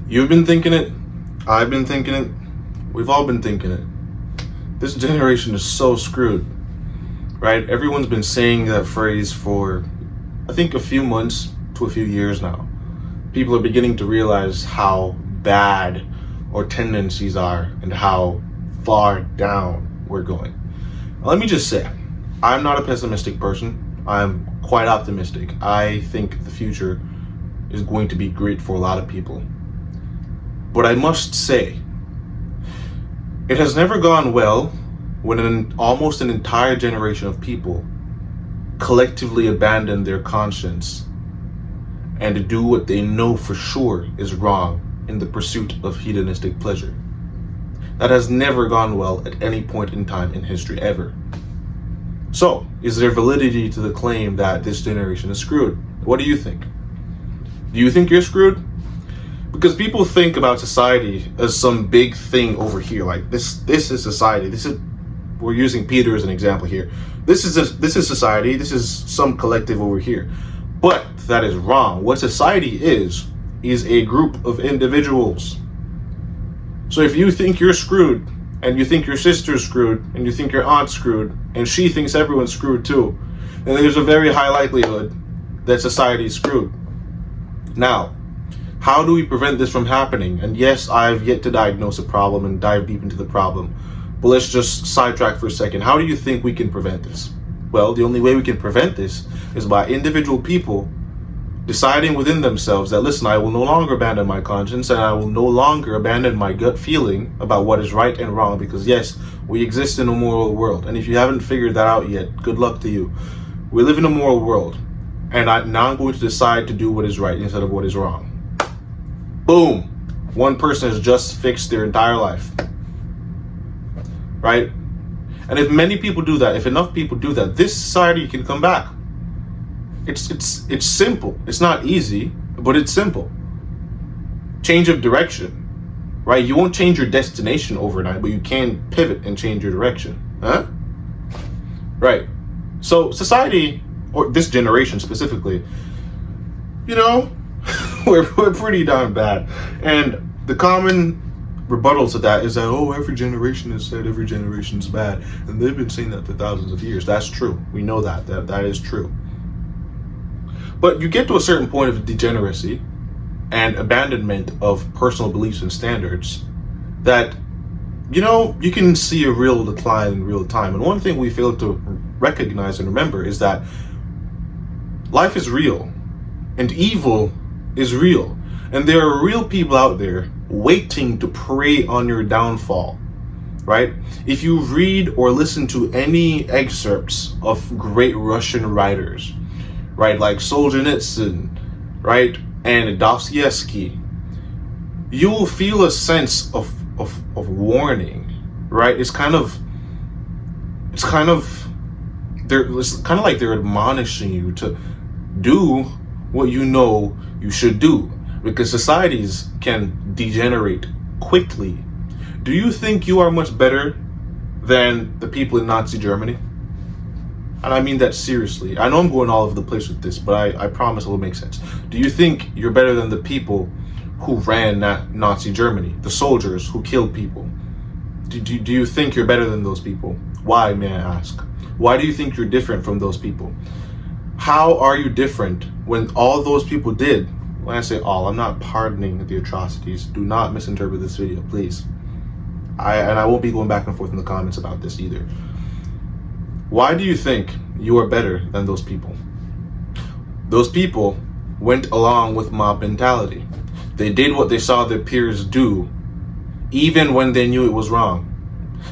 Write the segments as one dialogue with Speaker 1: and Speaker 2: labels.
Speaker 1: You've been thinking it. I've been thinking it. We've all been thinking it. This generation is so screwed, right? Everyone's been saying that phrase for, I think, a few months to a few years now. People are beginning to realize how bad our tendencies are and how far down we're going. Now, let me just say, I'm not a pessimistic person. I'm quite optimistic. I think the future is going to be great for a lot of people. But I must say, it has never gone well when almost an entire generation of people collectively abandon their conscience and do what they know for sure is wrong in the pursuit of hedonistic pleasure. That has never gone well at any point in time in history, ever. So, is there validity to the claim that this generation is screwed? What do you think? Do you think you're screwed? Because people think about society as some big thing over here, like this is society. We're using Peter as an example here. This is society. This is some collective over here. But that is wrong. What society is a group of individuals. So if you think you're screwed, and you think your sister's screwed, and you think your aunt's screwed, and she thinks everyone's screwed too, then there's a very high likelihood that society is screwed. Now, how do we prevent this from happening? And yes, I've yet to diagnose a problem and dive deep into the problem. But let's just sidetrack for a second. How do you think we can prevent this? Well, the only way we can prevent this is by individual people deciding within themselves that, listen, I will no longer abandon my conscience and I will no longer abandon my gut feeling about what is right and wrong, because yes, we exist in a moral world. And if you haven't figured that out yet, good luck to you. We live in a moral world, and now I'm going to decide to do what is right instead of what is wrong. Boom. One person has just fixed their entire life. Right? And if many people do that, if enough people do that, this society can come back. It's simple. It's not easy, but it's simple. Change of direction. Right? You won't change your destination overnight, but you can pivot and change your direction. Huh? Right. So society, or this generation specifically, we're pretty darn bad. And the common rebuttal to that is that, every generation has said every generation's bad. And they've been saying that for thousands of years. That's true. We know that is true. But you get to a certain point of degeneracy and abandonment of personal beliefs and standards that, you can see a real decline in real time. And one thing we fail to recognize and remember is that life is real and evil is real, and there are real people out there waiting to prey on your downfall, right? If you read or listen to any excerpts of great Russian writers, right, like Solzhenitsyn, right, and Dostoevsky, you will feel a sense of warning, right? It's kind of like they're admonishing you to do what you know you should do, because societies can degenerate quickly. Do you think you are much better than the people in Nazi Germany? And I mean that seriously. I know I'm going all over the place with this, but I promise it will make sense. Do you think you're better than the people who ran Nazi Germany, the soldiers who killed people? Do you think you're better than those people? Why, may I ask? Why do you think you're different from those people? How are you different when all those people did? When I say all, I'm not pardoning the atrocities. Do not misinterpret this video, please. I won't be going back and forth in the comments about this either. Why do you think you are better than those people? Those people went along with mob mentality. They did what they saw their peers do, even when they knew it was wrong.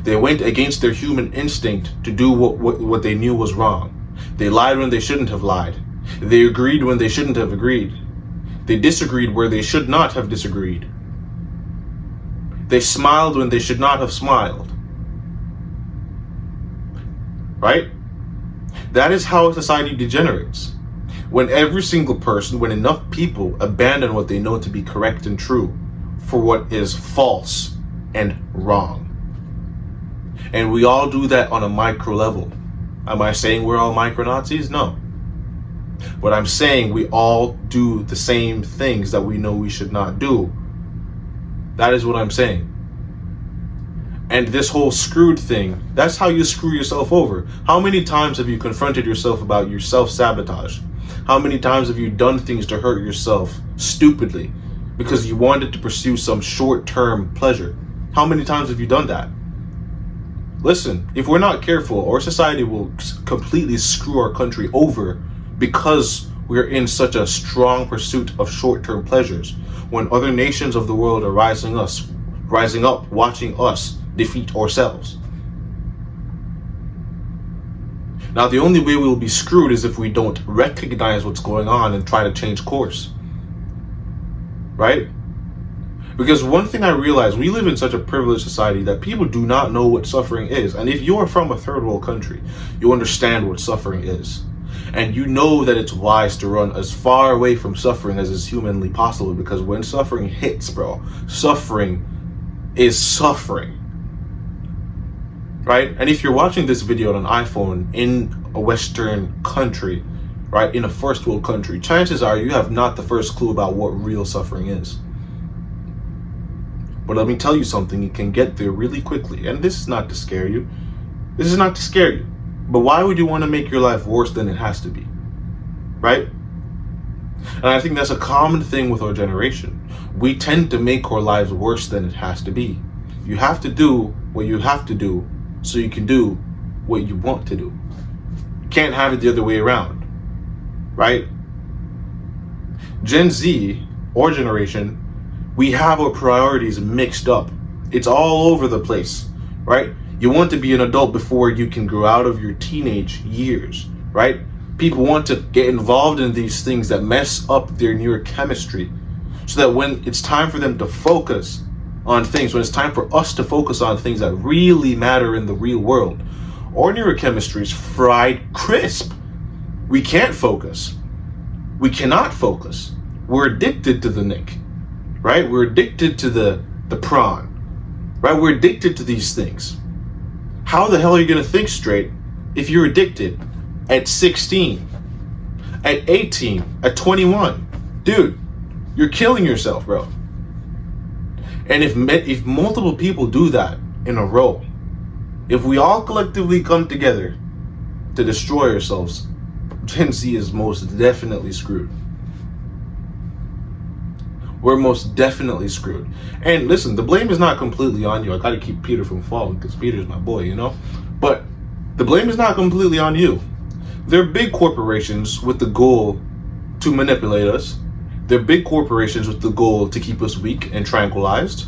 Speaker 1: They went against their human instinct to do what they knew was wrong. They lied when they shouldn't have lied. They agreed when they shouldn't have agreed. They disagreed where they should not have disagreed. They smiled when they should not have smiled. Right? That is how society degenerates. When every single person, when enough people abandon what they know to be correct and true for what is false and wrong. And we all do that on a micro level. Am I saying we're all micro-Nazis? No. But I'm saying we all do the same things that we know we should not do That is what I'm saying. And this whole screwed thing, that's how you screw yourself over. How many times have you confronted yourself about your self-sabotage? How many times have you done things to hurt yourself stupidly because you wanted to pursue some short-term pleasure? How many times have you done that? Listen, if we're not careful, our society will completely screw our country over because we're in such a strong pursuit of short-term pleasures, when other nations of the world are rising up, watching us defeat ourselves. Now, the only way we'll be screwed is if we don't recognize what's going on and try to change course. Right? Because one thing I realize, we live in such a privileged society that people do not know what suffering is. And if you're from a third world country, you understand what suffering is. And you know that it's wise to run as far away from suffering as is humanly possible, because when suffering hits, bro, suffering is suffering. Right? And if you're watching this video on an iPhone in a Western country, right, in a first world country, chances are you have not the first clue about what real suffering is. But let me tell you something, you can get there really quickly. And this is not to scare you. This is not to scare you. But why would you want to make your life worse than it has to be? Right? And I think that's a common thing with our generation. We tend to make our lives worse than it has to be. You have to do what you have to do so you can do what you want to do. You can't have it the other way around. Right? Gen Z, or generation, we have our priorities mixed up. It's all over the place, right? You want to be an adult before you can grow out of your teenage years, right? People want to get involved in these things that mess up their neurochemistry, so that when it's time for them to focus on things, when it's time for us to focus on things that really matter in the real world, our neurochemistry is fried crisp. We can't focus. We cannot focus. We're addicted to the nick. Right? We're addicted to the prawn. Right? We're addicted to these things. How the hell are you going to think straight if you're addicted at 16, at 18, at 21? Dude, you're killing yourself, bro. And if multiple people do that in a row, if we all collectively come together to destroy ourselves, Gen Z is most definitely screwed. We're most definitely screwed. And listen, the blame is not completely on you. I gotta keep Peter from falling because Peter's my boy, you know? But the blame is not completely on you. They're big corporations with the goal to manipulate us. They're big corporations with the goal to keep us weak and tranquilized.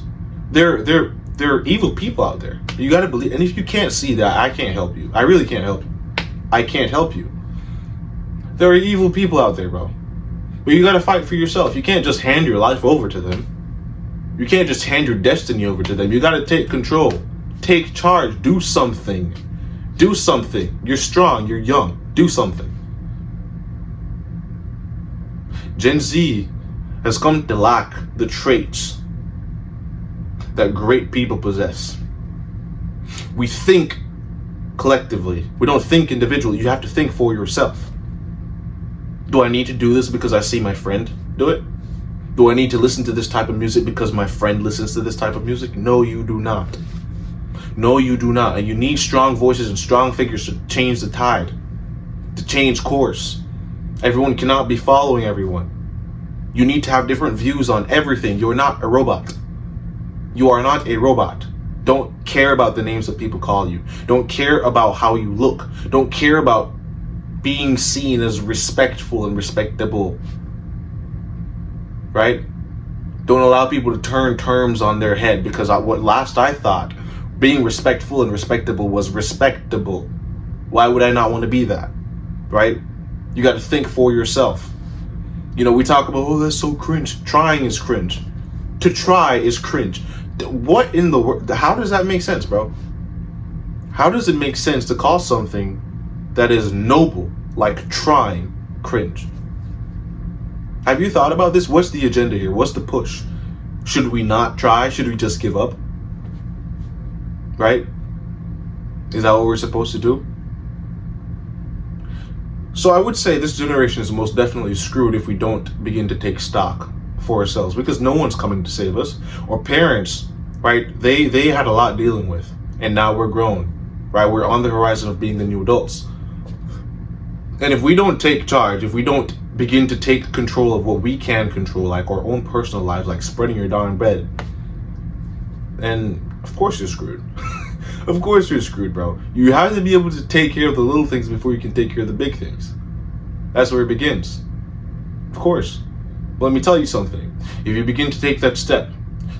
Speaker 1: They're evil people out there. You gotta believe. And if you can't see that, I can't help you. I really can't help you. I can't help you. There are evil people out there, bro. But you gotta fight for yourself. You can't just hand your life over to them. You can't just hand your destiny over to them. You gotta take control. Take charge. Do something. Do something. You're strong. You're young. Do something. Gen Z has come to lack the traits that great people possess. We think collectively. We don't think individually. You have to think for yourself. Do I need to do this because I see my friend do it? Do I need to listen to this type of music because my friend listens to this type of music? No, you do not. No, you do not. And you need strong voices and strong figures to change the tide, to change course. Everyone cannot be following everyone. You need to have different views on everything. You're not a robot. You are not a robot. Don't care about the names that people call you. Don't care about how you look. Don't care about being seen as respectful and respectable. Right? Don't allow people to turn terms on their head, because what last I thought being respectful and respectable was respectable. Why would I not want to be that? Right? You got to think for yourself. You know, we talk about, oh, that's so cringe. Trying is cringe. To try is cringe. What in the world? How does that make sense, bro? How does it make sense to call something that is noble, like trying, cringe? Have you thought about this? What's the agenda here? What's the push? Should we not try? Should we just give up? Right? Is that what we're supposed to do? So I would say this generation is most definitely screwed if we don't begin to take stock for ourselves, because no one's coming to save us. Or parents, right? They had a lot dealing with, and now we're grown, right? We're on the horizon of being the new adults. And if we don't take charge, if we don't begin to take control of what we can control, like our own personal lives, like spreading your darn bread, then of course you're screwed. Of course you're screwed, bro. You have to be able to take care of the little things before you can take care of the big things. That's where it begins. Of course. But let me tell you something. If you begin to take that step,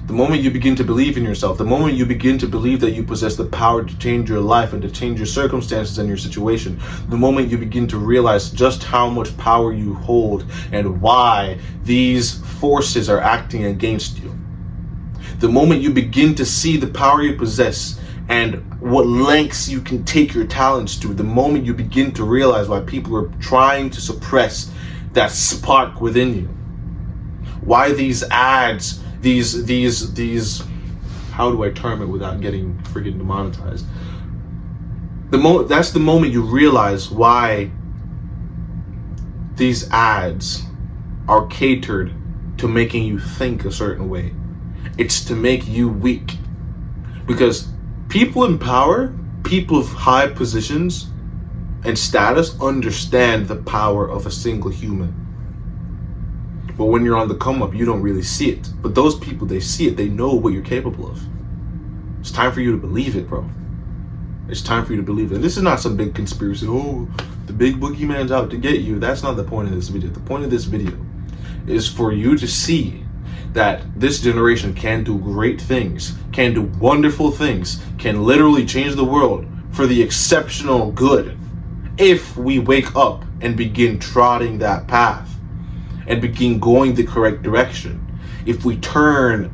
Speaker 1: the moment you begin to believe in yourself, the moment you begin to believe that you possess the power to change your life and to change your circumstances and your situation, the moment you begin to realize just how much power you hold and why these forces are acting against you, the moment you begin to see the power you possess and what lengths you can take your talents to, the moment you begin to realize why people are trying to suppress that spark within you, why these ads, these how do I term it without getting friggin' demonetized? That's the moment you realize why these ads are catered to making you think a certain way. It's to make you weak. Because people in power, people of high positions and status understand the power of a single human. But when you're on the come up, you don't really see it. But those people, they see it. They know what you're capable of. It's time for you to believe it, bro. It's time for you to believe it. And this is not some big conspiracy. Oh, the big boogeyman's out to get you. That's not the point of this video. The point of this video is for you to see that this generation can do great things, can do wonderful things, can literally change the world for the exceptional good if we wake up and begin trotting that path and begin going the correct direction. If we turn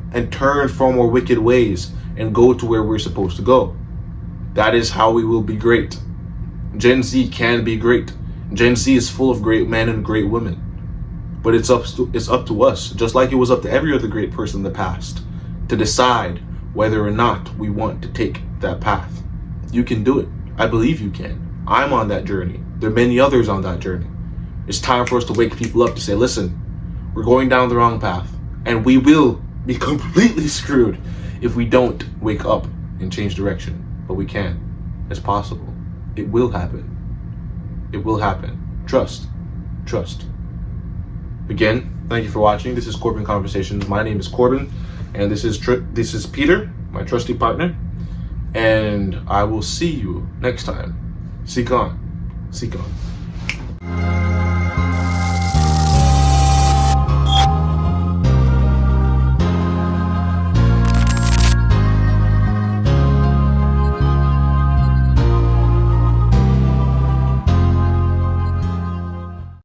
Speaker 1: from our wicked ways and go to where we're supposed to go, that is how we will be great. Gen Z can be great. Gen Z is full of great men and great women. But it's up to us, just like it was up to every other great person in the past, to decide whether or not we want to take that path. You can do it. I believe you can. I'm on that journey. There are many others on that journey. It's time for us to wake people up to say, listen, we're going down the wrong path, and we will be completely screwed if we don't wake up and change direction. But we can. It's possible. It will happen. It will happen. Trust. Trust. Again, thank you for watching. This is Corban Conversations. My name is Corban, and this is Peter, my trusty partner. And I will see you next time. Seek on. Seek on.